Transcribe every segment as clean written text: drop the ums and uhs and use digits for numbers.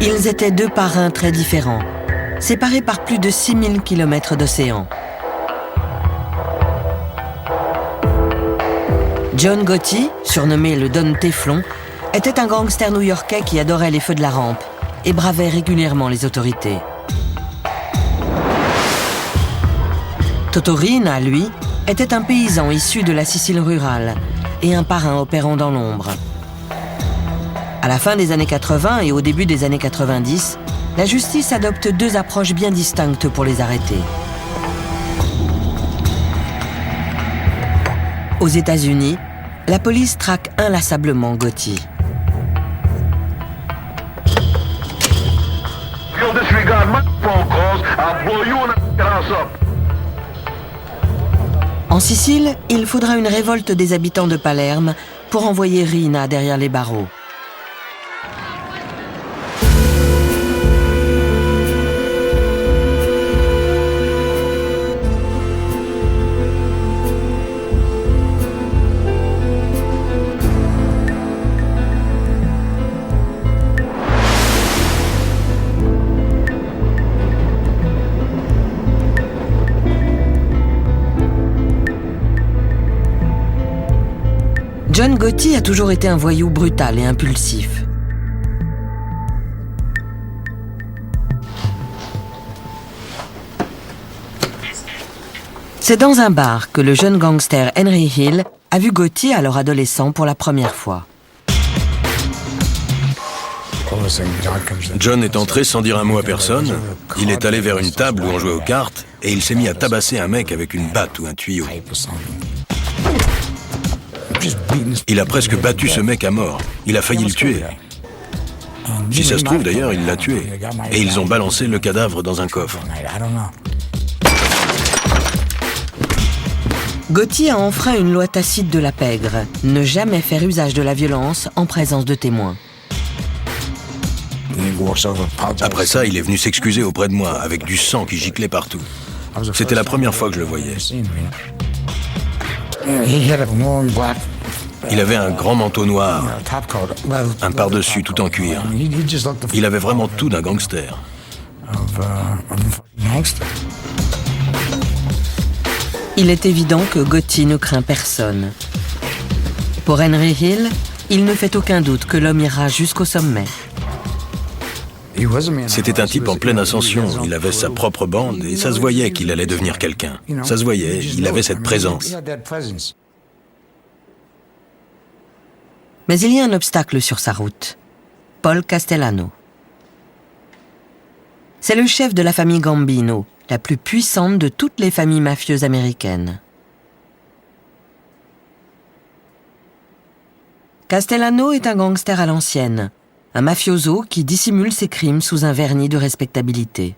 Ils étaient deux parrains très différents, séparés par plus de 6000 km d'océan. John Gotti, surnommé le Don Téflon, était un gangster new-yorkais qui adorait les feux de la rampe et bravait régulièrement les autorités. Toto Riina, lui, était un paysan issu de la Sicile rurale et un parrain opérant dans l'ombre. À la fin des années 80 et au début des années 90, la justice adopte deux approches bien distinctes pour les arrêter. Aux États-Unis, la police traque inlassablement Gotti. En Sicile, il faudra une révolte des habitants de Palerme pour envoyer Riina derrière les barreaux. John Gotti a toujours été un voyou brutal et impulsif. C'est dans un bar que le jeune gangster Henry Hill a vu Gotti, alors adolescent, pour la première fois. John est entré sans dire un mot à personne. Il est allé vers une table où on jouait aux cartes et il s'est mis à tabasser un mec avec une batte ou un tuyau. Il a presque battu ce mec à mort. Il a failli le tuer. Si ça se trouve, d'ailleurs, il l'a tué. Et ils ont balancé le cadavre dans un coffre. Gotti a enfreint une loi tacite de la pègre, ne jamais faire usage de la violence en présence de témoins. Après ça, il est venu s'excuser auprès de moi, avec du sang qui giclait partout. C'était la première fois que je le voyais. Il avait un grand manteau noir, un par-dessus tout en cuir. Il avait vraiment tout d'un gangster. Il est évident que Gotti ne craint personne. Pour Henry Hill, il ne fait aucun doute que l'homme ira jusqu'au sommet. C'était un type en pleine ascension. Il avait sa propre bande et ça se voyait qu'il allait devenir quelqu'un. Ça se voyait, il avait cette présence. Mais il y a un obstacle sur sa route. Paul Castellano. C'est le chef de la famille Gambino, la plus puissante de toutes les familles mafieuses américaines. Castellano est un gangster à l'ancienne, un mafioso qui dissimule ses crimes sous un vernis de respectabilité.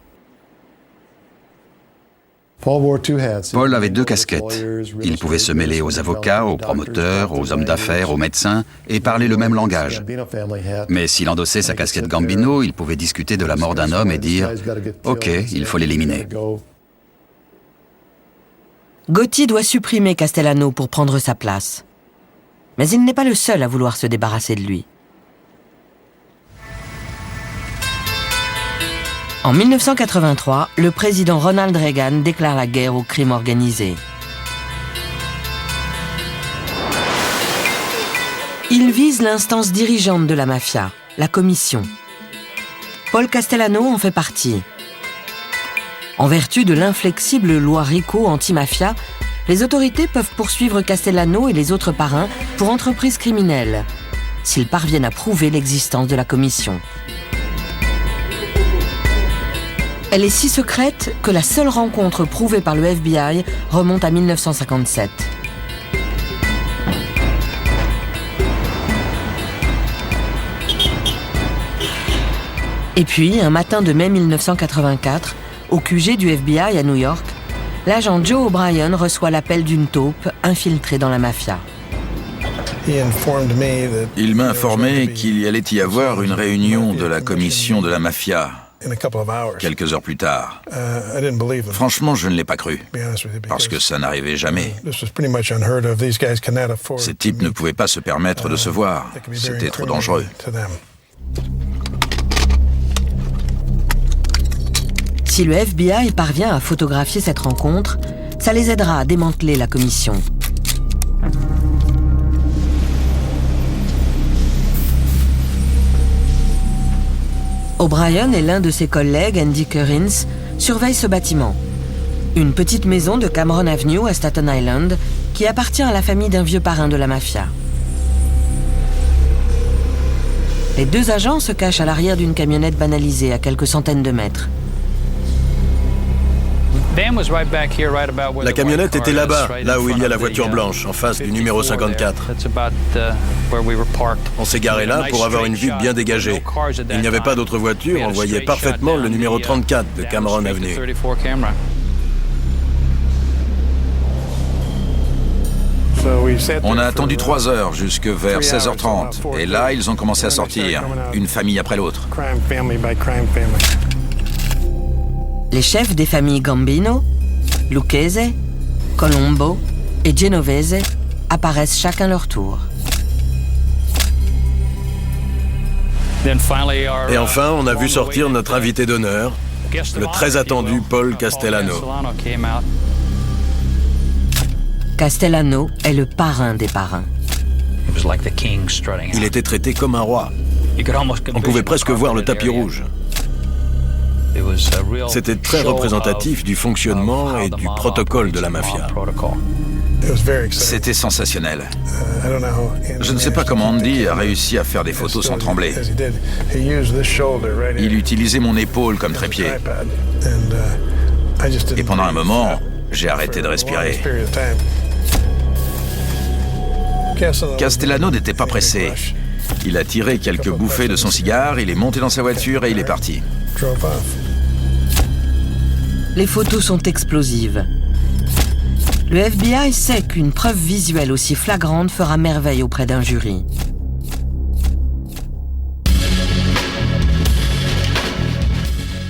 Paul avait deux casquettes. Il pouvait se mêler aux avocats, aux promoteurs, aux hommes d'affaires, aux médecins et parler le même langage. Mais s'il endossait sa casquette Gambino, il pouvait discuter de la mort d'un homme et dire « Ok, il faut l'éliminer ». Gotti doit supprimer Castellano pour prendre sa place. Mais il n'est pas le seul à vouloir se débarrasser de lui. En 1983, le président Ronald Reagan déclare la guerre au crime organisé. Il vise l'instance dirigeante de la mafia, la commission. Paul Castellano en fait partie. En vertu de l'inflexible loi RICO anti-mafia, les autorités peuvent poursuivre Castellano et les autres parrains pour entreprises criminelles, s'ils parviennent à prouver l'existence de la commission. Elle est si secrète que la seule rencontre prouvée par le FBI remonte à 1957. Et puis, un matin de mai 1984, au QG du FBI à New York, l'agent Joe O'Brien reçoit l'appel d'une taupe infiltrée dans la mafia. Il m'a informé qu'il y allait y avoir une réunion de la commission de la mafia quelques heures plus tard. Franchement, je ne l'ai pas cru, parce que ça n'arrivait jamais. Ces types ne pouvaient pas se permettre de se voir. C'était trop dangereux. Si le FBI parvient à photographier cette rencontre, ça les aidera à démanteler la commission. O'Brien et l'un de ses collègues, Andy Currins, surveillent ce bâtiment. Une petite maison de Cameron Avenue à Staten Island qui appartient à la famille d'un vieux parrain de la mafia. Les deux agents se cachent à l'arrière d'une camionnette banalisée à quelques centaines de mètres. La camionnette était là-bas, là où il y a la voiture blanche, en face du numéro 54. On s'est garé là pour avoir une vue bien dégagée. Il n'y avait pas d'autres voitures, on voyait parfaitement le numéro 34 de Cameron Avenue. On a attendu 3 heures, jusque vers 16h30. Et là, ils ont commencé à sortir, une famille après l'autre. Les chefs des familles Gambino, Lucchese, Colombo et Genovese apparaissent chacun leur tour. Et enfin, on a vu sortir notre invité d'honneur, le très attendu Paul Castellano. Castellano est le parrain des parrains. Il était traité comme un roi. On pouvait presque voir le tapis rouge. C'était très représentatif du fonctionnement et du protocole de la mafia. C'était sensationnel. Je ne sais pas comment Andy a réussi à faire des photos sans trembler. Il utilisait mon épaule comme trépied. Et pendant un moment, j'ai arrêté de respirer. Castellano n'était pas pressé. Il a tiré quelques bouffées de son cigare, il est monté dans sa voiture et il est parti. Les photos sont explosives. Le FBI sait qu'une preuve visuelle aussi flagrante fera merveille auprès d'un jury.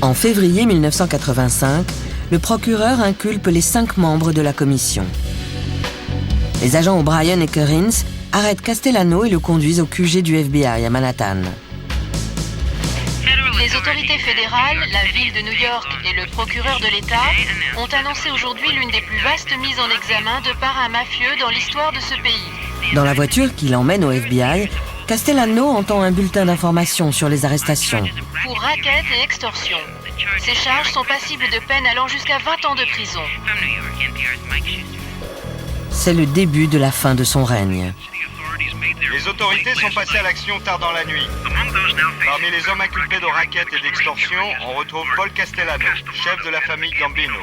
En février 1985, le procureur inculpe les 5 membres de la commission. Les agents O'Brien et Currins arrêtent Castellano et le conduisent au QG du FBI à Manhattan. Les autorités fédérales, la ville de New York et le procureur de l'État ont annoncé aujourd'hui l'une des plus vastes mises en examen de parrains mafieux dans l'histoire de ce pays. Dans la voiture qui l'emmène au FBI, Castellano entend un bulletin d'information sur les arrestations. Pour racket et extorsion. Ces charges sont passibles de peine allant jusqu'à 20 ans de prison. C'est le début de la fin de son règne. Les autorités sont passées à l'action tard dans la nuit. Parmi les hommes inculpés de racket et d'extorsion, on retrouve Paul Castellano, chef de la famille Gambino.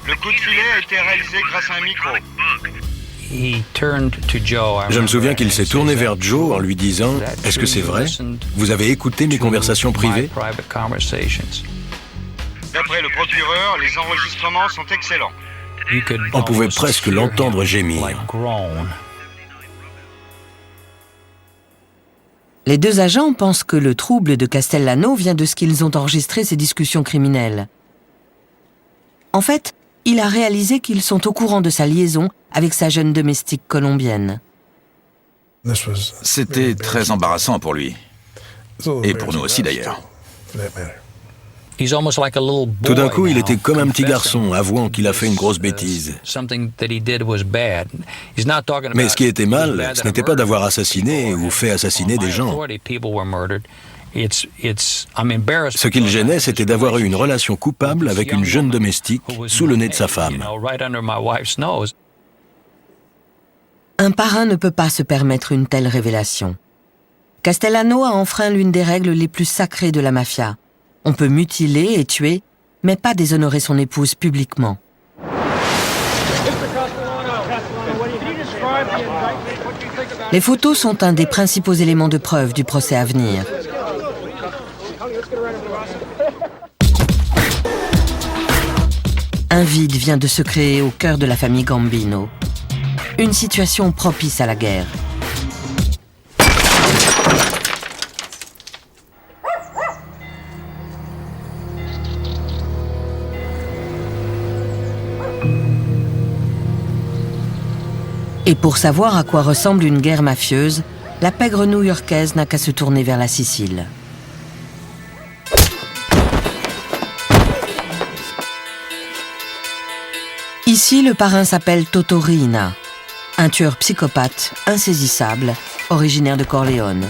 Le coup de filet a été réalisé grâce à un micro. Je me souviens qu'il s'est tourné vers Joe en lui disant « Est-ce que c'est vrai? Vous avez écouté mes conversations privées ?» D'après le procureur, les enregistrements sont excellents. On pouvait presque l'entendre gémir. Les deux agents pensent que le trouble de Castellano vient de ce qu'ils ont enregistré ces discussions criminelles. En fait, il a réalisé qu'ils sont au courant de sa liaison avec sa jeune domestique colombienne. C'était très embarrassant pour lui. Et pour nous aussi d'ailleurs. Tout d'un coup, il était comme un petit garçon, avouant qu'il a fait une grosse bêtise. Mais ce qui était mal, ce n'était pas d'avoir assassiné ou fait assassiner des gens. Ce qui le gênait, c'était d'avoir eu une relation coupable avec une jeune domestique sous le nez de sa femme. Un parrain ne peut pas se permettre une telle révélation. Castellano a enfreint l'une des règles les plus sacrées de la mafia. On peut mutiler et tuer, mais pas déshonorer son épouse publiquement. Les photos sont un des principaux éléments de preuve du procès à venir. Un vide vient de se créer au cœur de la famille Gambino. Une situation propice à la guerre. Et pour savoir à quoi ressemble une guerre mafieuse, la pègre new-yorkaise n'a qu'à se tourner vers la Sicile. Ici, le parrain s'appelle Toto Riina, un tueur psychopathe insaisissable, originaire de Corleone.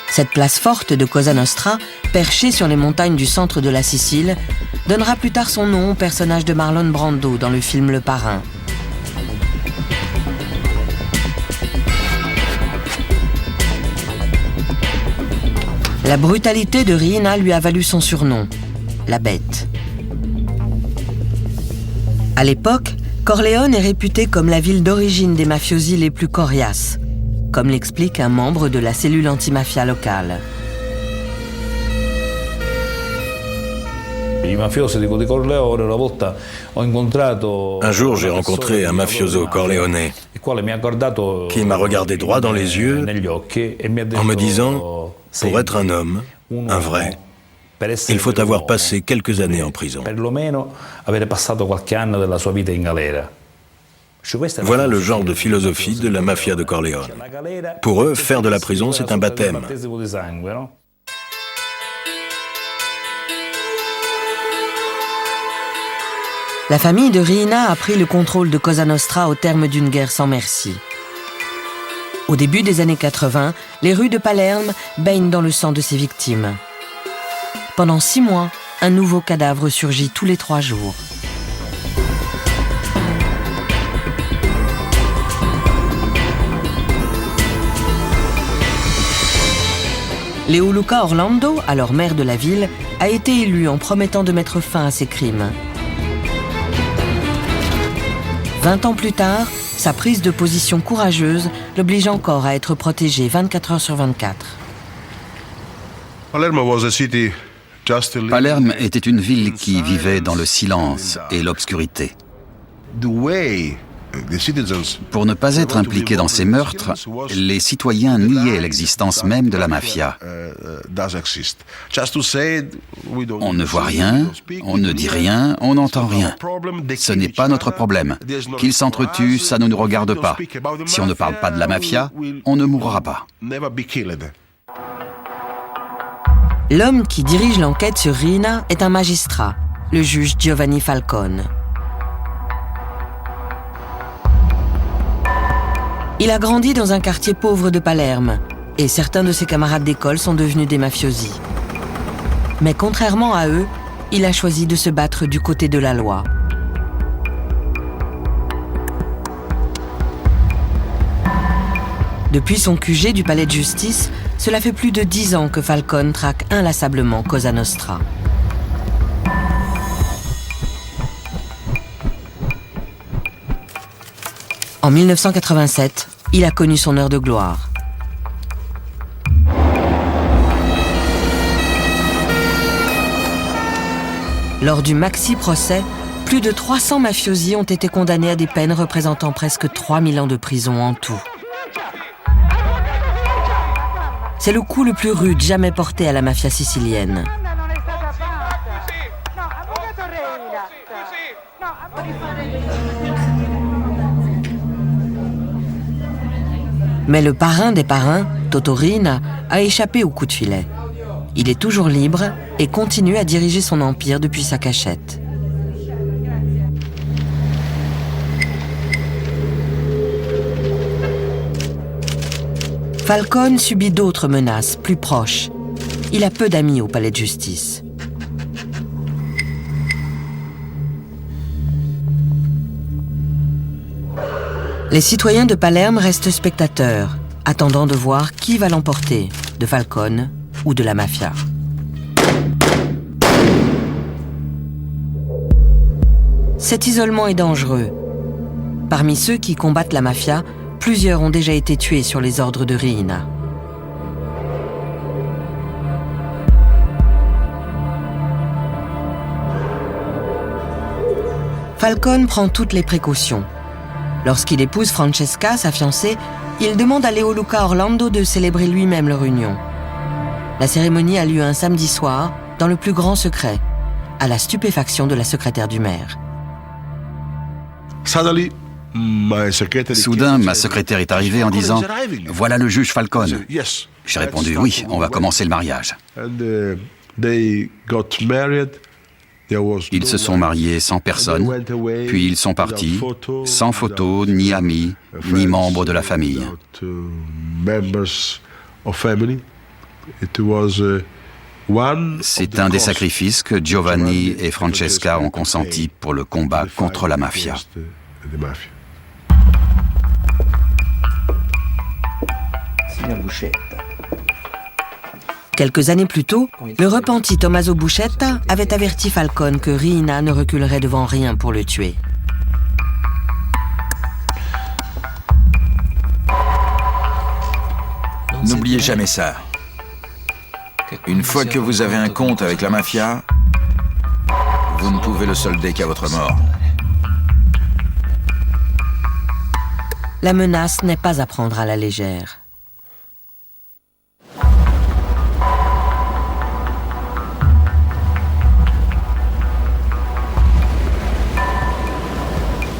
Cette place forte de Cosa Nostra, perchée sur les montagnes du centre de la Sicile, donnera plus tard son nom au personnage de Marlon Brando dans le film Le Parrain. La brutalité de Riina lui a valu son surnom, la Bête. À l'époque, Corleone est réputée comme la ville d'origine des mafiosi les plus coriaces, comme l'explique un membre de la cellule antimafia locale. Un jour, j'ai rencontré un mafioso corléonais qui m'a regardé droit dans les yeux en me disant « Pour être un homme, un vrai, il faut avoir passé quelques années en prison. » Voilà le genre de philosophie de la mafia de Corleone. Pour eux, faire de la prison, c'est un baptême. La famille de Riina a pris le contrôle de Cosa Nostra au terme d'une guerre sans merci. Au début des années 80, les rues de Palerme baignent dans le sang de ses victimes. Pendant 6 mois, un nouveau cadavre surgit tous les 3 jours. Leoluca Orlando, alors maire de la ville, a été élu en promettant de mettre fin à ces crimes. 20 ans plus tard, sa prise de position courageuse l'oblige encore à être protégé 24 heures sur 24. Palerme était une ville qui vivait dans le silence et l'obscurité. Pour ne pas être impliqués dans ces meurtres, les citoyens niaient l'existence même de la mafia. On ne voit rien, on ne dit rien, on n'entend rien. Ce n'est pas notre problème. Qu'ils s'entretuent, ça ne nous regarde pas. Si on ne parle pas de la mafia, on ne mourra pas. L'homme qui dirige l'enquête sur Riina est un magistrat, le juge Giovanni Falcone. Il a grandi dans un quartier pauvre de Palerme et certains de ses camarades d'école sont devenus des mafiosi. Mais contrairement à eux, il a choisi de se battre du côté de la loi. Depuis son QG du palais de justice, cela fait plus de 10 ans que Falcone traque inlassablement Cosa Nostra. En 1987, il a connu son heure de gloire. Lors du maxi-procès, plus de 300 mafiosi ont été condamnés à des peines représentant presque 3000 ans de prison en tout. C'est le coup le plus rude jamais porté à la mafia sicilienne. Mais le parrain des parrains, Toto Riina, a échappé au coup de filet. Il est toujours libre et continue à diriger son empire depuis sa cachette. Falcone subit d'autres menaces, plus proches. Il a peu d'amis au palais de justice. Les citoyens de Palerme restent spectateurs, attendant de voir qui va l'emporter, de Falcone ou de la mafia. Cet isolement est dangereux. Parmi ceux qui combattent la mafia, plusieurs ont déjà été tués sur les ordres de Riina. Falcone prend toutes les précautions. Lorsqu'il épouse Francesca, sa fiancée, il demande à Leoluca Orlando de célébrer lui-même leur union. La cérémonie a lieu un samedi soir, dans le plus grand secret, à la stupéfaction de la secrétaire du maire. Soudain, ma secrétaire est arrivée en disant « Voilà le juge Falcone ». J'ai répondu « Oui, on va commencer le mariage ». Ils se sont mariés sans personne, puis ils sont partis, sans photos, ni amis, ni membres de la famille. C'est un des sacrifices que Giovanni et Francesca ont consenti pour le combat contre la mafia. Quelques années plus tôt, le repenti Tommaso Buscetta avait averti Falcone que Riina ne reculerait devant rien pour le tuer. N'oubliez jamais ça. Une fois que vous avez un compte avec la mafia, vous ne pouvez le solder qu'à votre mort. La menace n'est pas à prendre à la légère.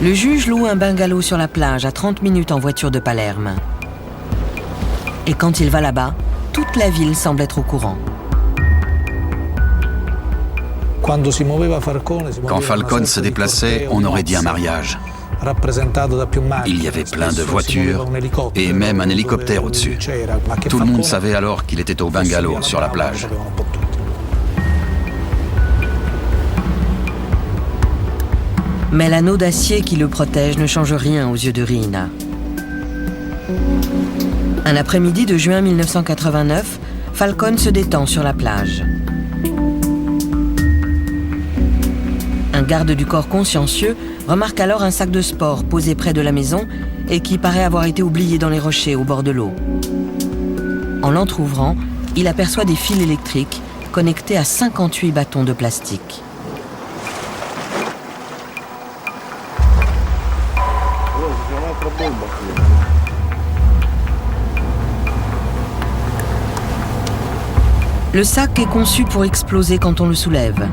Le juge loue un bungalow sur la plage à 30 minutes en voiture de Palerme. Et quand il va là-bas, toute la ville semble être au courant. Quand Falcone se déplaçait, on aurait dit un mariage. Il y avait plein de voitures et même un hélicoptère au-dessus. Tout le monde savait alors qu'il était au bungalow sur la plage. Mais l'anneau d'acier qui le protège ne change rien aux yeux de Riina. Un après-midi de juin 1989, Falcone se détend sur la plage. Un garde du corps consciencieux remarque alors un sac de sport posé près de la maison et qui paraît avoir été oublié dans les rochers au bord de l'eau. En l'entr'ouvrant, il aperçoit des fils électriques connectés à 58 bâtons de plastique. Le sac est conçu pour exploser quand on le soulève.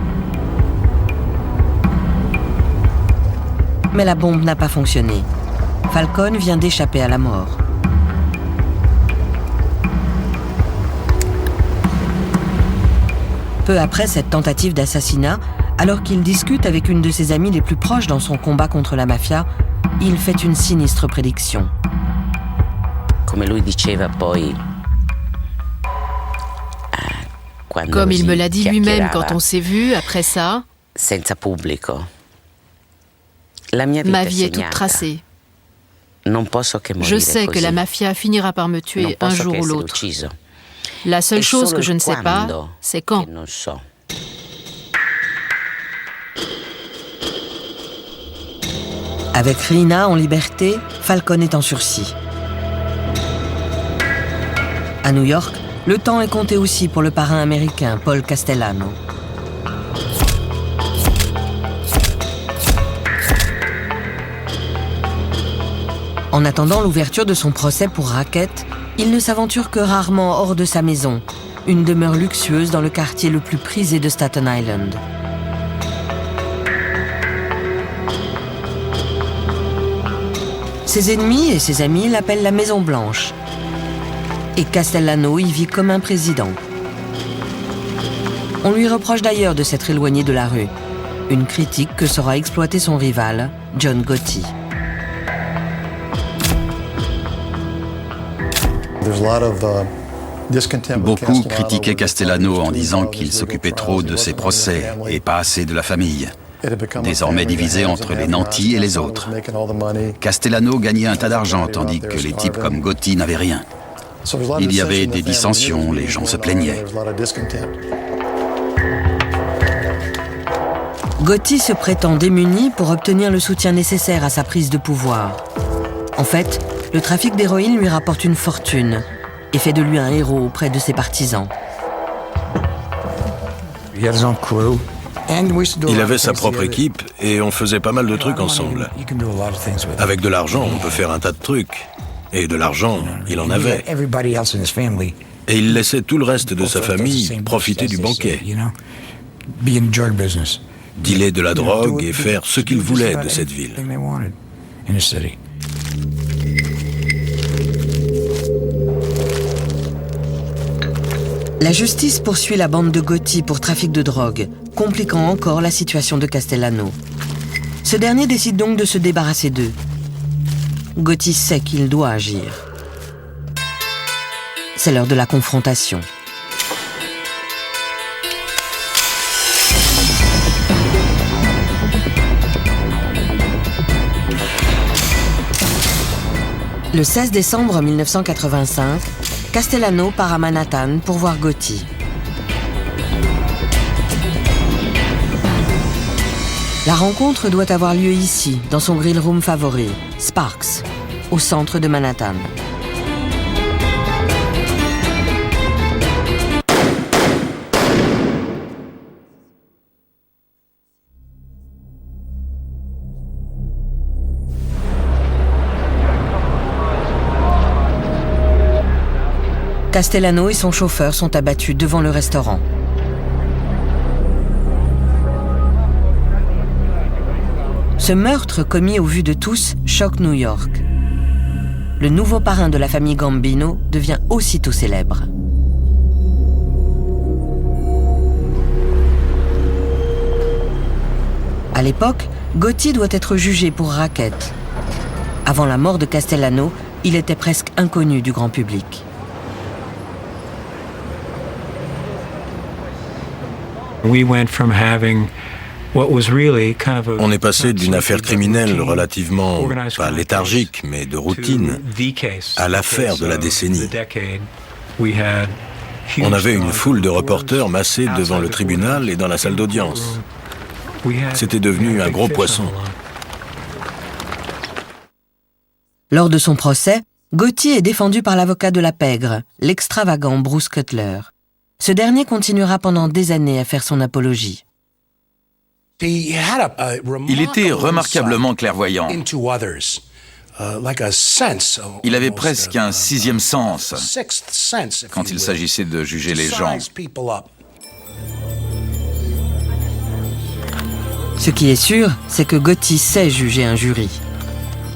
Mais la bombe n'a pas fonctionné. Falcone vient d'échapper à la mort. Peu après cette tentative d'assassinat, alors qu'il discute avec une de ses amies les plus proches dans son combat contre la mafia, il fait une sinistre prédiction. Comme il me l'a dit lui-même quand on s'est vu, après ça, ma vie est toute tracée. Je sais que la mafia finira par me tuer un jour ou l'autre. La seule chose que je ne sais pas, c'est quand. Avec Riina en liberté, Falcone est en sursis. À New York, le temps est compté aussi pour le parrain américain Paul Castellano. En attendant l'ouverture de son procès pour racket, il ne s'aventure que rarement hors de sa maison, une demeure luxueuse dans le quartier le plus prisé de Staten Island. Ses ennemis et ses amis l'appellent la Maison Blanche. Et Castellano y vit comme un président. On lui reproche d'ailleurs de s'être éloigné de la rue, une critique que saura exploiter son rival, John Gotti. Beaucoup critiquaient Castellano en disant qu'il s'occupait trop de ses procès et pas assez de la famille, désormais divisé entre les nantis et les autres. Castellano gagnait un tas d'argent tandis que les types comme Gotti n'avaient rien. Il y avait des dissensions, les gens se plaignaient. Gotti se prétend démuni pour obtenir le soutien nécessaire à sa prise de pouvoir. En fait, le trafic d'héroïne lui rapporte une fortune et fait de lui un héros auprès de ses partisans. Il avait sa propre équipe et on faisait pas mal de trucs ensemble. Avec de l'argent, on peut faire un tas de trucs. Et de l'argent, il en avait. Et il laissait tout le reste de sa famille profiter du banquet. Dealer de la drogue et faire ce qu'il voulait de cette ville. La justice poursuit la bande de Gotti pour trafic de drogue, compliquant encore la situation de Castellano. Ce dernier décide donc de se débarrasser d'eux. Gotti sait qu'il doit agir. C'est l'heure de la confrontation. Le 16 décembre 1985, Castellano part à Manhattan pour voir Gotti. La rencontre doit avoir lieu ici, dans son grill room favori, Sparks, au centre de Manhattan. Castellano et son chauffeur sont abattus devant le restaurant. Ce meurtre commis au vu de tous choque New York. Le nouveau parrain de la famille Gambino devient aussitôt célèbre. À l'époque, Gotti doit être jugé pour racket. Avant la mort de Castellano, il était presque inconnu du grand public. On est passé d'une affaire criminelle relativement, pas léthargique, mais de routine, à l'affaire de la décennie. On avait une foule de reporters massés devant le tribunal et dans la salle d'audience. C'était devenu un gros poisson. Lors de son procès, Gotti est défendu par l'avocat de la pègre, l'extravagant Bruce Cutler. Ce dernier continuera pendant des années à faire son apologie. Il était remarquablement clairvoyant. Il avait presque un sixième sens quand il s'agissait de juger les gens. Ce qui est sûr, c'est que Gotti sait juger un jury.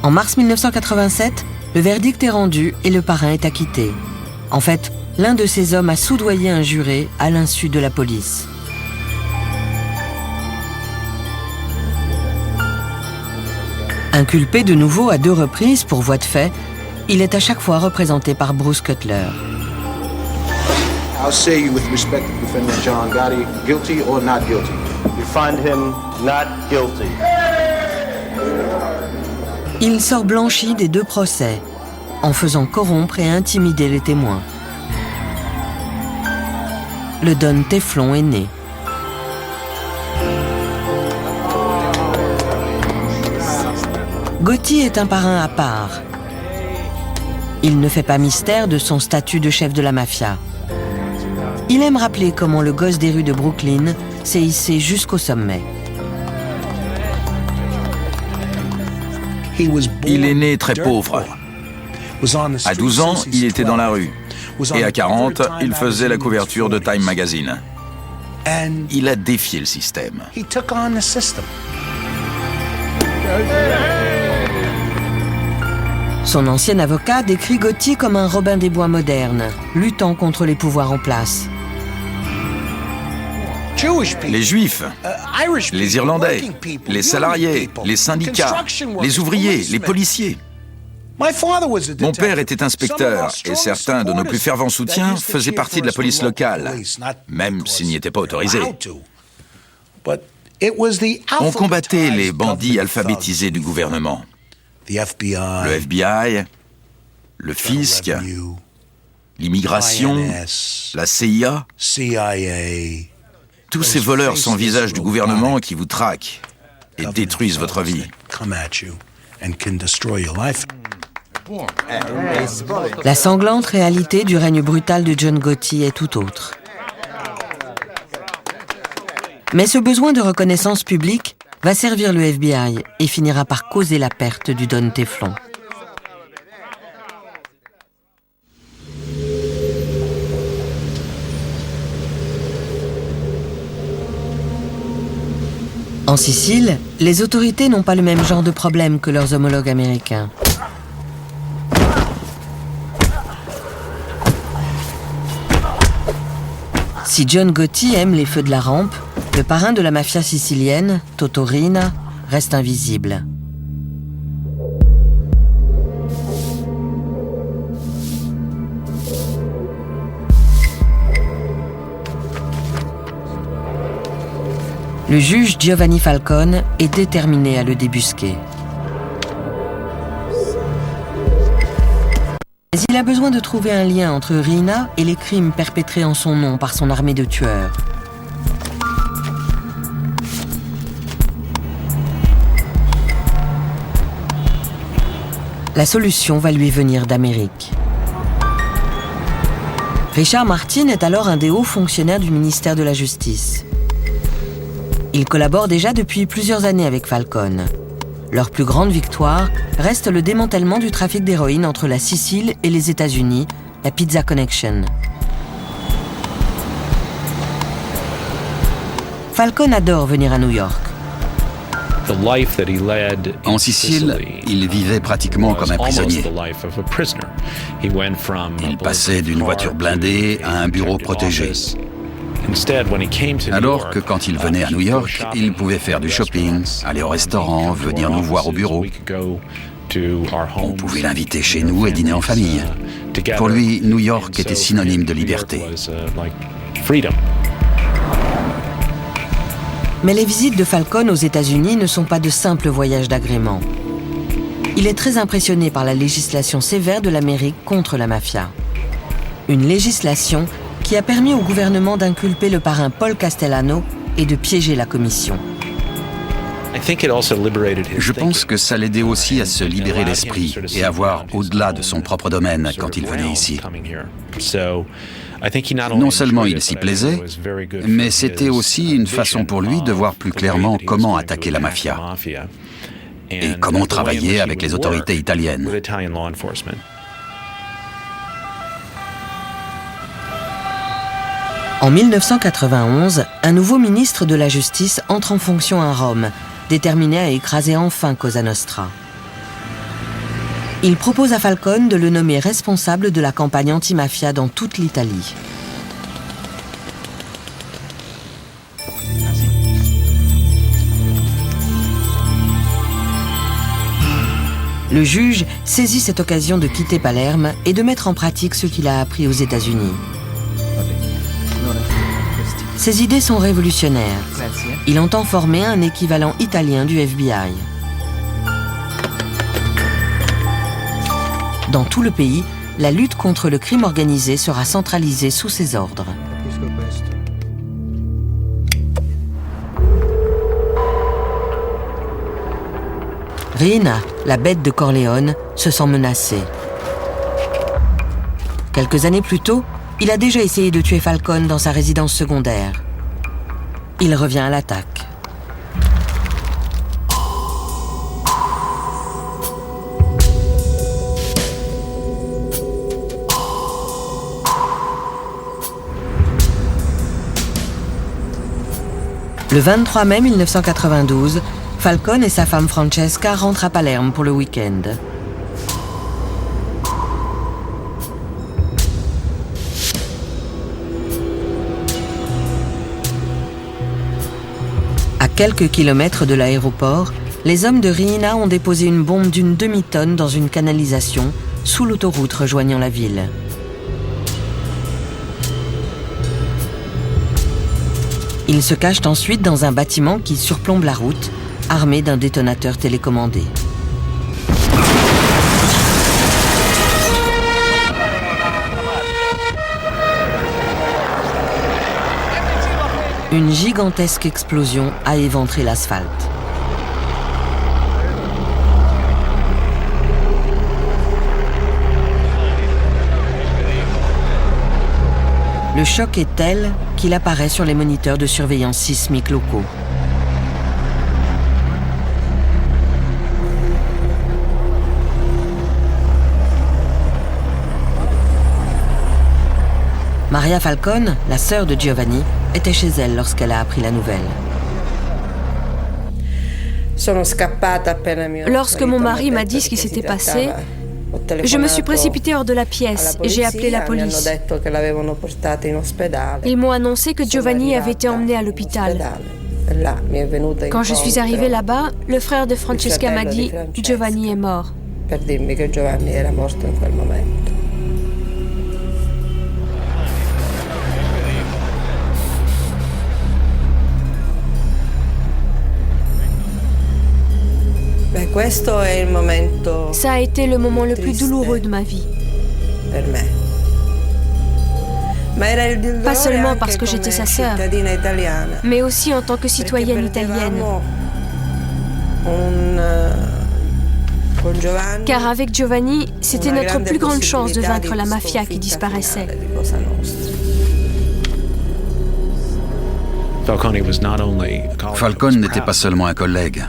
En mars 1987, le verdict est rendu et le parrain est acquitté. En fait, l'un de ces hommes a soudoyé un juré à l'insu de la police. Inculpé de nouveau à 2 reprises pour voie de fait, il est à chaque fois représenté par Bruce Cutler. I'll say you with respect to defendant John Gotti, guilty or not guilty? We find him not guilty. Il sort blanchi des 2 procès, en faisant corrompre et intimider les témoins. Le Don Teflon est né. Gotti est un parrain à part. Il ne fait pas mystère de son statut de chef de la mafia. Il aime rappeler comment le gosse des rues de Brooklyn s'est hissé jusqu'au sommet. Il est né très pauvre. À 12 ans, il était dans la rue. Et à 40, il faisait la couverture de Time Magazine. Il a défié le système. Son ancien avocat décrit Gotti comme un Robin des Bois moderne, luttant contre les pouvoirs en place. Les Juifs, les Irlandais, les salariés, les syndicats, les ouvriers, les policiers. Mon père était inspecteur et certains de nos plus fervents soutiens faisaient partie de la police locale, même s'ils n'y étaient pas autorisés. On combattait les bandits alphabétisés du gouvernement. Le FBI, le fisc, l'immigration, la CIA, tous ces voleurs sans visage du gouvernement qui vous traquent et détruisent votre vie. La sanglante réalité du règne brutal de John Gotti est tout autre. Mais ce besoin de reconnaissance publique va servir le FBI et finira par causer la perte du Don Teflon. En Sicile, les autorités n'ont pas le même genre de problème que leurs homologues américains. Si John Gotti aime les feux de la rampe, le parrain de la mafia sicilienne, Toto Riina, reste invisible. Le juge Giovanni Falcone est déterminé à le débusquer. Mais il a besoin de trouver un lien entre Riina et les crimes perpétrés en son nom par son armée de tueurs. La solution va lui venir d'Amérique. Richard Martin est alors un des hauts fonctionnaires du ministère de la Justice. Il collabore déjà depuis plusieurs années avec Falcone. Leur plus grande victoire reste le démantèlement du trafic d'héroïne entre la Sicile et les États-Unis, la Pizza Connection. Falcone adore venir à New York. En Sicile, il vivait pratiquement comme un prisonnier. Il passait d'une voiture blindée à un bureau protégé. Alors que quand il venait à New York, il pouvait faire du shopping, aller au restaurant, venir nous voir au bureau. On pouvait l'inviter chez nous et dîner en famille. Pour lui, New York était synonyme de liberté. Mais les visites de Falcone aux États-Unis ne sont pas de simples voyages d'agrément. Il est très impressionné par la législation sévère de l'Amérique contre la mafia. Une législation qui a permis au gouvernement d'inculper le parrain Paul Castellano et de piéger la commission. Je pense que ça l'aidait aussi à se libérer l'esprit et à voir au-delà de son propre domaine quand il venait ici. Non seulement il s'y plaisait, mais c'était aussi une façon pour lui de voir plus clairement comment attaquer la mafia et comment travailler avec les autorités italiennes. En 1991, un nouveau ministre de la Justice entre en fonction à Rome, déterminé à écraser enfin Cosa Nostra. Il propose à Falcone de le nommer responsable de la campagne anti-mafia dans toute l'Italie. Le juge saisit cette occasion de quitter Palerme et de mettre en pratique ce qu'il a appris aux États-Unis. Ses idées sont révolutionnaires. Il entend former un équivalent italien du FBI. Dans tout le pays, la lutte contre le crime organisé sera centralisée sous ses ordres. Riina, la bête de Corleone, se sent menacée. Quelques années plus tôt, il a déjà essayé de tuer Falcone dans sa résidence secondaire. Il revient à l'attaque. Le 23 mai 1992, Falcone et sa femme Francesca rentrent à Palerme pour le week-end. À quelques kilomètres de l'aéroport, les hommes de Riina ont déposé une bombe d'une demi-tonne dans une canalisation sous l'autoroute rejoignant la ville. Ils se cachent ensuite dans un bâtiment qui surplombe la route, armé d'un détonateur télécommandé. Une gigantesque explosion a éventré l'asphalte. Le choc est tel qu'il apparaît sur les moniteurs de surveillance sismique locaux. Maria Falcone, la sœur de Giovanni, était chez elle lorsqu'elle a appris la nouvelle. Lorsque mon mari m'a dit ce qui s'était passé, Je me suis précipitée hors de la pièce et j'ai appelé la police. Ils m'ont annoncé que Giovanni avait été emmené à l'hôpital. Quand je suis arrivée là-bas, le frère de Francesca m'a dit « Giovanni est mort ». Ça a été le moment le plus douloureux de ma vie. Pas seulement parce que j'étais sa sœur, mais aussi en tant que citoyenne italienne. Car avec Giovanni, c'était notre plus grande chance de vaincre la mafia qui disparaissait. Falcone n'était pas seulement un collègue.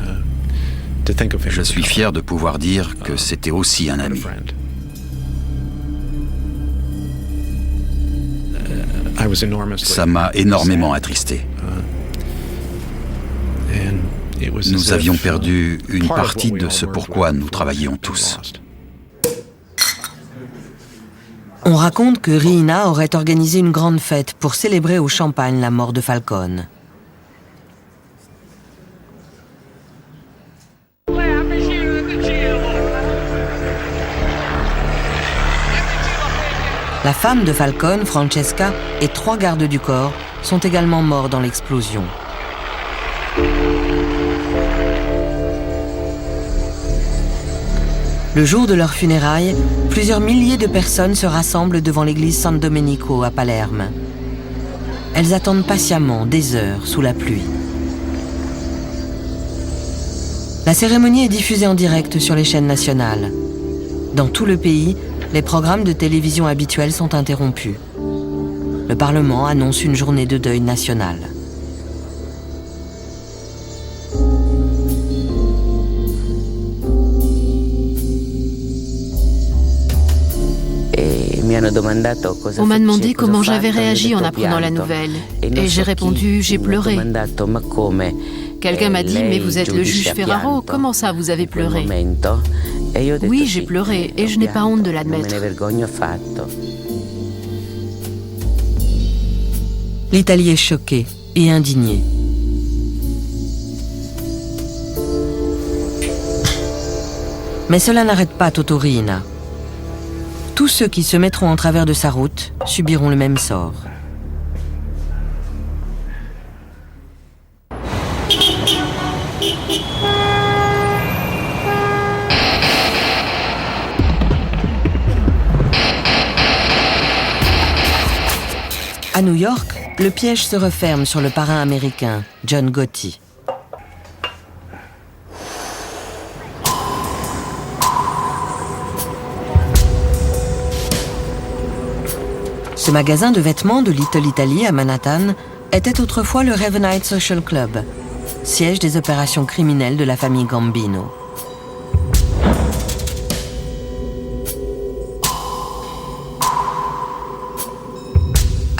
Je suis fier de pouvoir dire que c'était aussi un ami. Ça m'a énormément attristé. Nous avions perdu une partie de ce pourquoi nous travaillions tous. On raconte que Riina aurait organisé une grande fête pour célébrer au champagne la mort de Falcone. La femme de Falcone, Francesca, et 3 gardes du corps sont également morts dans l'explosion. Le jour de leurs funérailles, plusieurs milliers de personnes se rassemblent devant l'église San Domenico à Palerme. Elles attendent patiemment des heures sous la pluie. La cérémonie est diffusée en direct sur les chaînes nationales. Dans tout le pays, les programmes de télévision habituels sont interrompus. Le Parlement annonce une journée de deuil national. On m'a demandé comment j'avais réagi en apprenant la nouvelle. Et j'ai répondu, j'ai pleuré. Quelqu'un m'a dit, mais vous êtes le juge Ferraro, comment ça vous avez pleuré? Oui, j'ai pleuré et je n'ai pas honte de l'admettre. L'Italie est choquée et indignée. Mais cela n'arrête pas Toto Riina. Tous ceux qui se mettront en travers de sa route subiront le même sort. À New York, le piège se referme sur le parrain américain, John Gotti. Ce magasin de vêtements de Little Italy à Manhattan était autrefois le Ravenite Social Club, siège des opérations criminelles de la famille Gambino.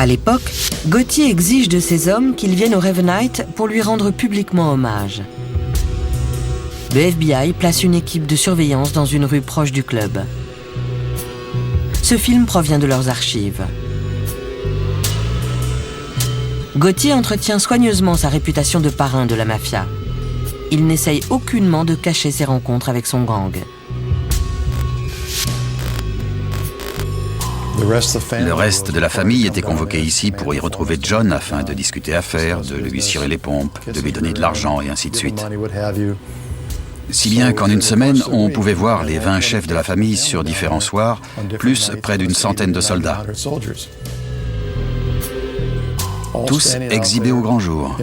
À l'époque, Gotti exige de ses hommes qu'ils viennent au Ravenite pour lui rendre publiquement hommage. Le FBI place une équipe de surveillance dans une rue proche du club. Ce film provient de leurs archives. Gotti entretient soigneusement sa réputation de parrain de la mafia. Il n'essaye aucunement de cacher ses rencontres avec son gang. Le reste de la famille était convoqué ici pour y retrouver John afin de discuter affaires, de lui cirer les pompes, de lui donner de l'argent et ainsi de suite. Si bien qu'en une semaine, on pouvait voir les 20 chefs de la famille sur différents soirs, plus près d'une centaine de soldats. Tous exhibés au grand jour.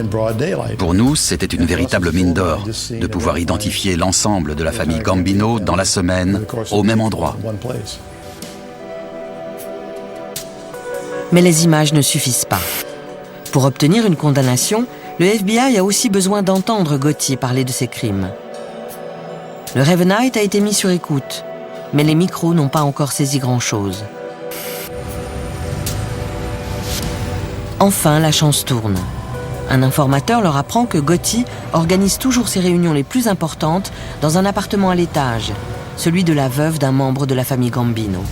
Pour nous, c'était une véritable mine d'or de pouvoir identifier l'ensemble de la famille Gambino dans la semaine, au même endroit. Mais les images ne suffisent pas. Pour obtenir une condamnation, le FBI a aussi besoin d'entendre Gotti parler de ses crimes. Le Ravenite a été mis sur écoute, mais les micros n'ont pas encore saisi grand-chose. Enfin, la chance tourne. Un informateur leur apprend que Gotti organise toujours ses réunions les plus importantes dans un appartement à l'étage, celui de la veuve d'un membre de la famille Gambino.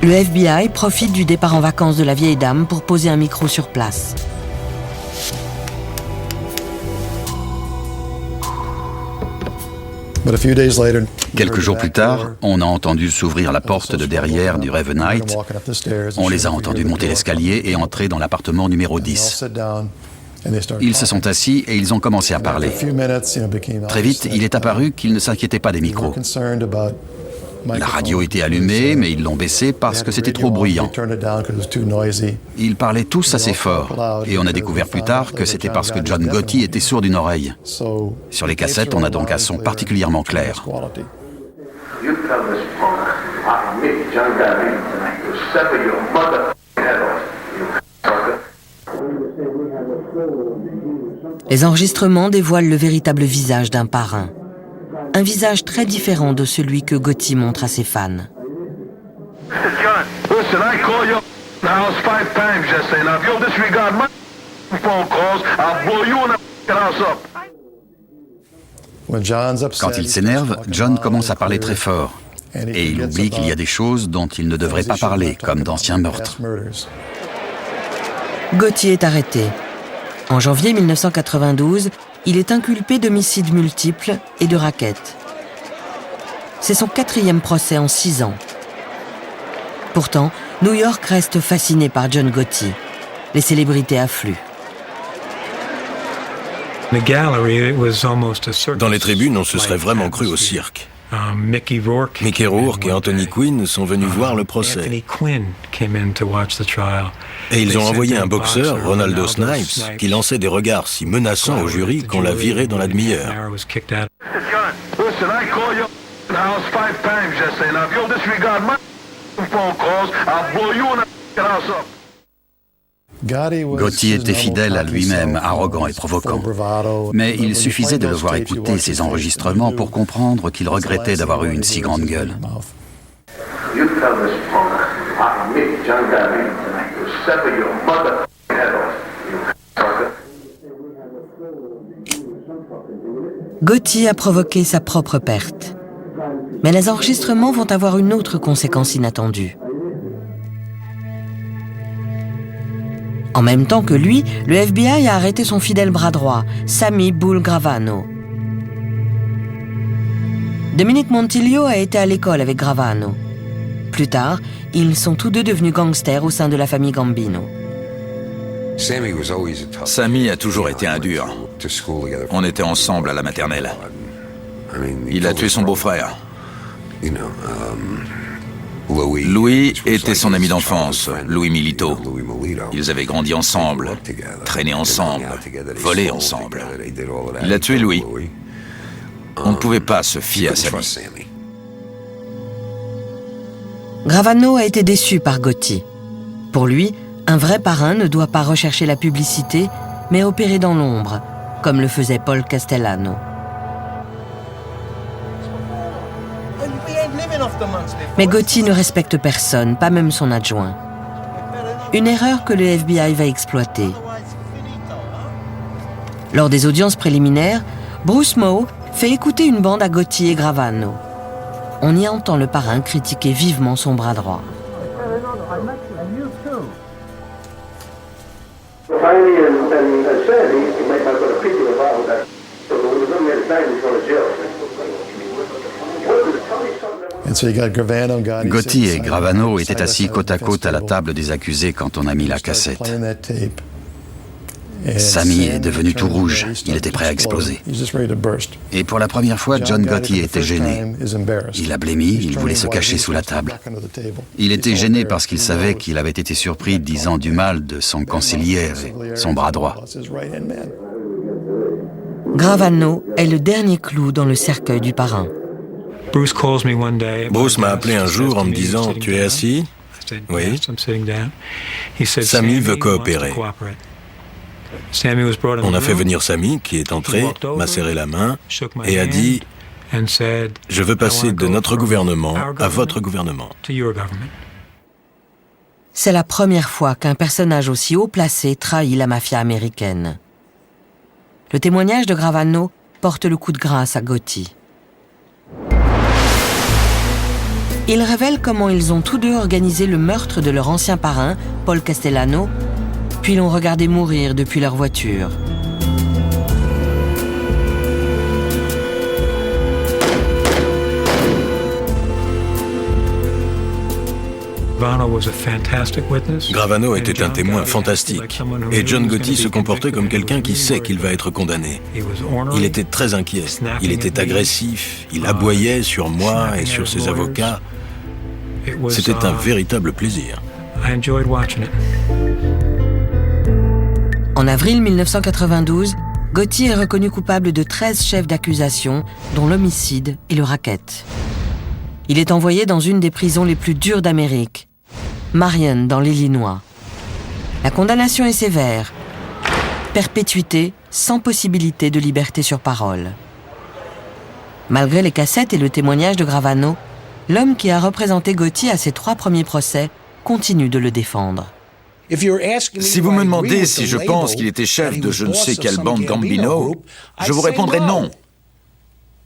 Le FBI profite du départ en vacances de la vieille dame pour poser un micro sur place. Quelques jours plus tard, on a entendu s'ouvrir la porte de derrière du Ravenite. On les a entendus monter l'escalier et entrer dans l'appartement numéro 10. Ils se sont assis et ils ont commencé à parler. Très vite, il est apparu qu'ils ne s'inquiétaient pas des micros. La radio était allumée, mais ils l'ont baissée parce que c'était trop bruyant. Ils parlaient tous assez fort, et on a découvert plus tard que c'était parce que John Gotti était sourd d'une oreille. Sur les cassettes, on a donc un son particulièrement clair. Les enregistrements dévoilent le véritable visage d'un parrain. Un visage très différent de celui que Gotti montre à ses fans. Quand il s'énerve, John commence à parler très fort. Et il oublie qu'il y a des choses dont il ne devrait pas parler, comme d'anciens meurtres. Gotti est arrêté. En janvier 1992, il est inculpé d'homicides multiples et de racket. C'est son 4e procès en 6 ans. Pourtant, New York reste fasciné par John Gotti. Les célébrités affluent. Dans les tribunes, on se serait vraiment cru au cirque. Mickey Rourke et Anthony Quinn sont venus voir le procès. Et ils ont envoyé un boxeur, Ronaldo Snipes, qui lançait des regards si menaçants au jury qu'on l'a viré dans la demi-heure. Gotti était fidèle à lui-même, arrogant et provoquant. Mais il suffisait de le voir écouter ses enregistrements pour comprendre qu'il regrettait d'avoir eu une si grande gueule. Gotti a provoqué sa propre perte. Mais les enregistrements vont avoir une autre conséquence inattendue. En même temps que lui, le FBI a arrêté son fidèle bras droit, Sammy Bull Gravano. Dominic Montillo a été à l'école avec Gravano. Plus tard, ils sont tous deux devenus gangsters au sein de la famille Gambino. Sammy a toujours été un dur. On était ensemble à la maternelle. Il a tué son beau-frère. Louis était son ami d'enfance, Louis Milito. Ils avaient grandi ensemble, traîné ensemble, volé ensemble. Il a tué Louis. On ne pouvait pas se fier à Sammy. Gravano a été déçu par Gotti. Pour lui, un vrai parrain ne doit pas rechercher la publicité, mais opérer dans l'ombre, comme le faisait Paul Castellano. Mais Gotti ne respecte personne, pas même son adjoint. Une erreur que le FBI va exploiter. Lors des audiences préliminaires, Bruce Moe fait écouter une bande à Gotti et Gravano. On y entend le parrain critiquer vivement son bras droit. Gotti et Gravano étaient assis côte à côte à la table des accusés quand on a mis la cassette. Sammy est devenu tout rouge, il était prêt à exploser. Et pour la première fois, John Gotti était gêné. Il a blêmi, il voulait se cacher sous la table. Il était gêné parce qu'il savait qu'il avait été surpris disant du mal de son concilière et son bras droit. Gravano est le dernier clou dans le cercueil du parrain. Bruce m'a appelé un jour en me disant « Tu es assis ?» Oui. Sammy veut coopérer. On a fait venir Sammy, qui est entré, m'a serré la main et a dit « Je veux passer de notre gouvernement à votre gouvernement. » C'est la première fois qu'un personnage aussi haut placé trahit la mafia américaine. Le témoignage de Gravano porte le coup de grâce à Gotti. Il révèle comment ils ont tous deux organisé le meurtre de leur ancien parrain, Paul Castellano, puis l'ont regardé mourir depuis leur voiture. Gravano était un témoin fantastique, et John Gotti se comportait comme quelqu'un qui sait qu'il va être condamné. Il était très inquiet, il était agressif, il aboyait sur moi et sur ses avocats. C'était un véritable plaisir. En avril 1992, Gotti est reconnu coupable de 13 chefs d'accusation, dont l'homicide et le racket. Il est envoyé dans une des prisons les plus dures d'Amérique, Marion, dans l'Illinois. La condamnation est sévère. Perpétuité sans possibilité de liberté sur parole. Malgré les cassettes et le témoignage de Gravano, l'homme qui a représenté Gotti à ses 3 premiers procès continue de le défendre. Si vous me demandez si je pense qu'il était chef de je ne sais quelle bande Gambino, je vous répondrai non.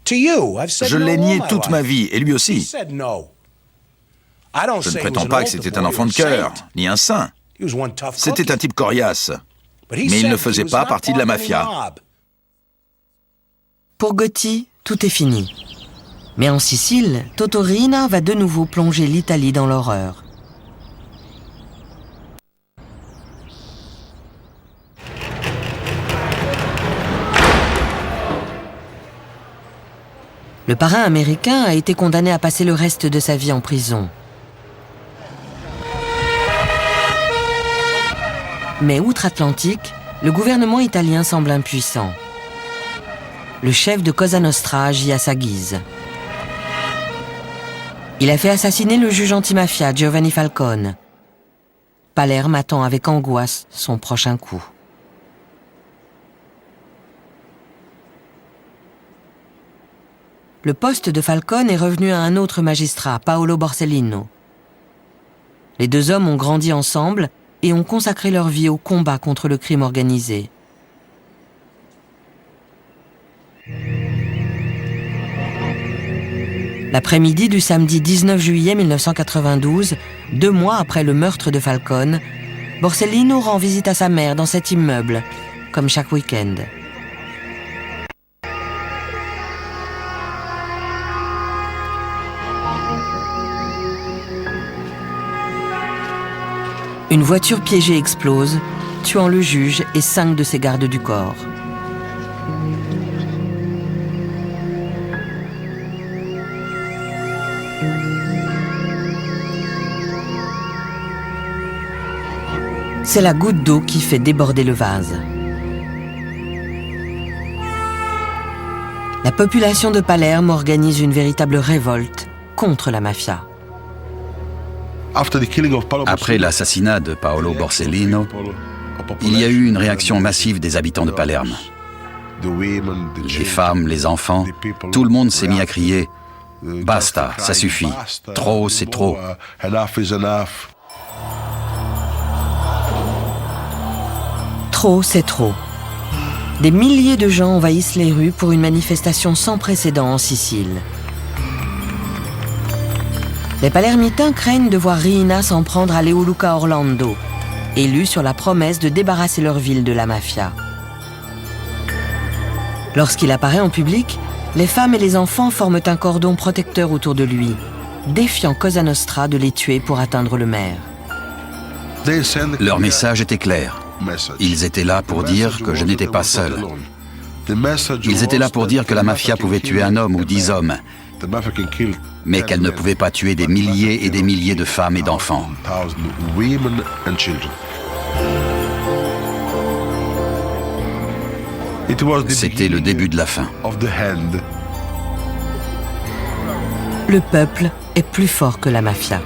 Je l'ai nié toute ma vie, et lui aussi. Je ne prétends pas que c'était un enfant de cœur, ni un saint. C'était un type coriace, mais il ne faisait pas partie de la mafia. Pour Gotti, tout est fini. Mais en Sicile, Toto Riina va de nouveau plonger l'Italie dans l'horreur. Le parrain américain a été condamné à passer le reste de sa vie en prison. Mais outre-Atlantique, le gouvernement italien semble impuissant. Le chef de Cosa Nostra agit à sa guise. Il a fait assassiner le juge antimafia Giovanni Falcone. Palerme attend avec angoisse son prochain coup. Le poste de Falcone est revenu à un autre magistrat, Paolo Borsellino. Les deux hommes ont grandi ensemble et ont consacré leur vie au combat contre le crime organisé. L'après-midi du samedi 19 juillet 1992, 2 mois après le meurtre de Falcone, Borsellino rend visite à sa mère dans cet immeuble, comme chaque week-end. Une voiture piégée explose, tuant le juge et 5 de ses gardes du corps. C'est la goutte d'eau qui fait déborder le vase. La population de Palerme organise une véritable révolte contre la mafia. Après l'assassinat de Paolo Borsellino, il y a eu une réaction massive des habitants de Palerme. Les femmes, les enfants, tout le monde s'est mis à crier « Basta, ça suffit, trop, c'est trop ». Trop, c'est trop. Des milliers de gens envahissent les rues pour une manifestation sans précédent en Sicile. Les Palermitains craignent de voir Riina s'en prendre à Leoluca Orlando, élu sur la promesse de débarrasser leur ville de la mafia. Lorsqu'il apparaît en public, les femmes et les enfants forment un cordon protecteur autour de lui, défiant Cosa Nostra de les tuer pour atteindre le maire. Leur message était clair. Ils étaient là pour dire que je n'étais pas seul. Ils étaient là pour dire que la mafia pouvait tuer un homme ou 10 hommes, mais qu'elle ne pouvait pas tuer des milliers et des milliers de femmes et d'enfants. C'était le début de la fin. Le peuple est plus fort que la mafia.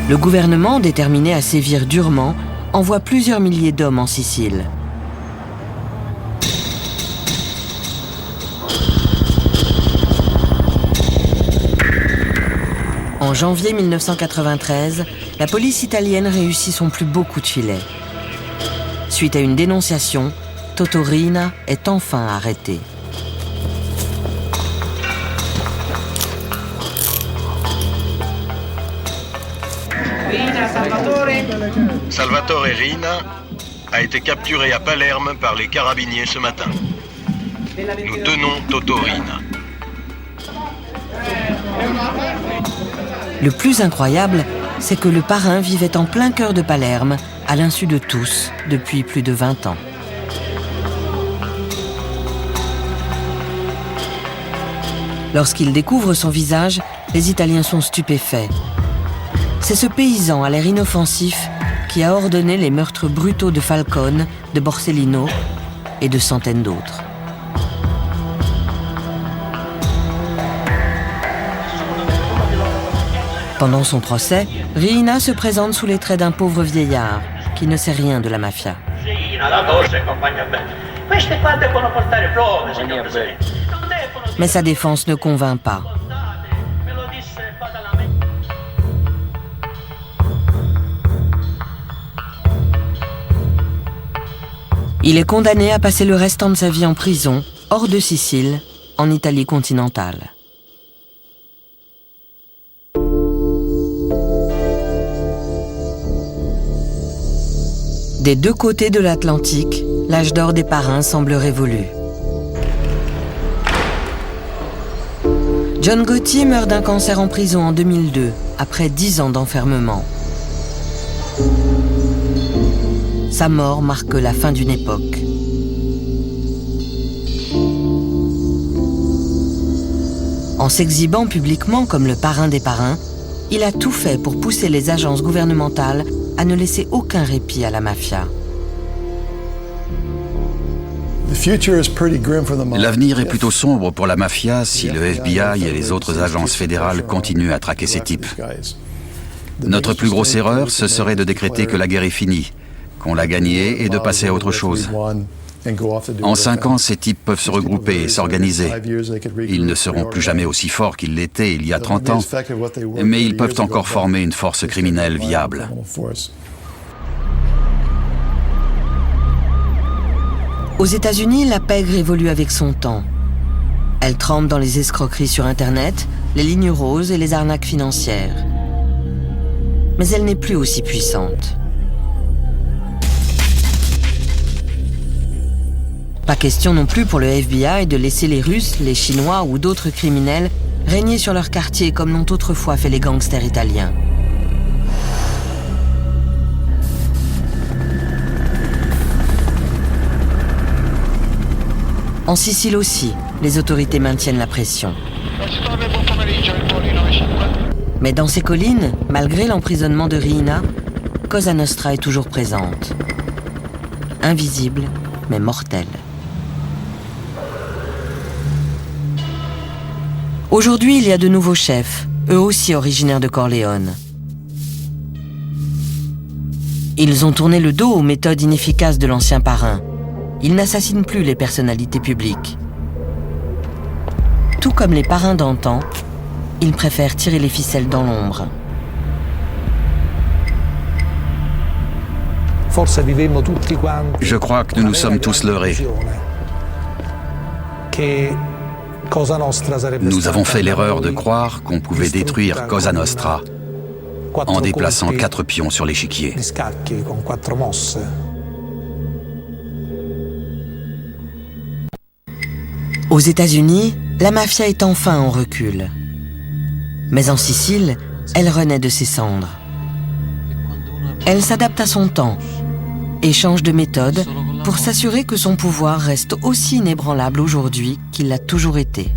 Le gouvernement, déterminé à sévir durement, envoie plusieurs milliers d'hommes en Sicile. En janvier 1993, la police italienne réussit son plus beau coup de filet. Suite à une dénonciation, Toto Riina est enfin arrêté. Salvatore Riina a été capturé à Palerme par les carabiniers ce matin. Nous tenons Toto Riina. Le plus incroyable, c'est que le parrain vivait en plein cœur de Palerme, à l'insu de tous, depuis plus de 20 ans. Lorsqu'ils découvrent son visage, les Italiens sont stupéfaits. C'est ce paysan à l'air inoffensif qui a ordonné les meurtres brutaux de Falcone, de Borsellino et de centaines d'autres. Pendant son procès, Riina se présente sous les traits d'un pauvre vieillard qui ne sait rien de la mafia. Mais sa défense ne convainc pas. Il est condamné à passer le restant de sa vie en prison, hors de Sicile, en Italie continentale. Des deux côtés de l'Atlantique, l'âge d'or des parrains semble révolu. John Gotti meurt d'un cancer en prison en 2002, après 10 ans d'enfermement. Sa mort marque la fin d'une époque. En s'exhibant publiquement comme le parrain des parrains, il a tout fait pour pousser les agences gouvernementales à ne laisser aucun répit à la mafia. L'avenir est plutôt sombre pour la mafia si le FBI et les autres agences fédérales continuent à traquer ces types. Notre plus grosse erreur, ce serait de décréter que la guerre est finie, qu'on l'a gagnée et de passer à autre chose. En 5 ans, ces types peuvent se regrouper et s'organiser. Ils ne seront plus jamais aussi forts qu'ils l'étaient il y a 30 ans, mais ils peuvent encore former une force criminelle viable. Aux États-Unis, la pègre évolue avec son temps. Elle trempe dans les escroqueries sur Internet, les lignes roses et les arnaques financières. Mais elle n'est plus aussi puissante. Pas question non plus pour le FBI de laisser les Russes, les Chinois ou d'autres criminels régner sur leur quartier comme l'ont autrefois fait les gangsters italiens. En Sicile aussi, les autorités maintiennent la pression. Mais dans ces collines, malgré l'emprisonnement de Riina, Cosa Nostra est toujours présente. Invisible, mais mortelle. Aujourd'hui, il y a de nouveaux chefs, eux aussi originaires de Corleone. Ils ont tourné le dos aux méthodes inefficaces de l'ancien parrain. Ils n'assassinent plus les personnalités publiques. Tout comme les parrains d'antan, ils préfèrent tirer les ficelles dans l'ombre. Je crois que nous nous sommes tous leurrés. Nous avons fait l'erreur de croire qu'on pouvait détruire Cosa Nostra en déplaçant 4 pions sur l'échiquier. Aux États-Unis, la mafia est enfin en recul. Mais en Sicile, elle renaît de ses cendres. Elle s'adapte à son temps et change de méthode pour s'assurer que son pouvoir reste aussi inébranlable aujourd'hui qu'il l'a toujours été.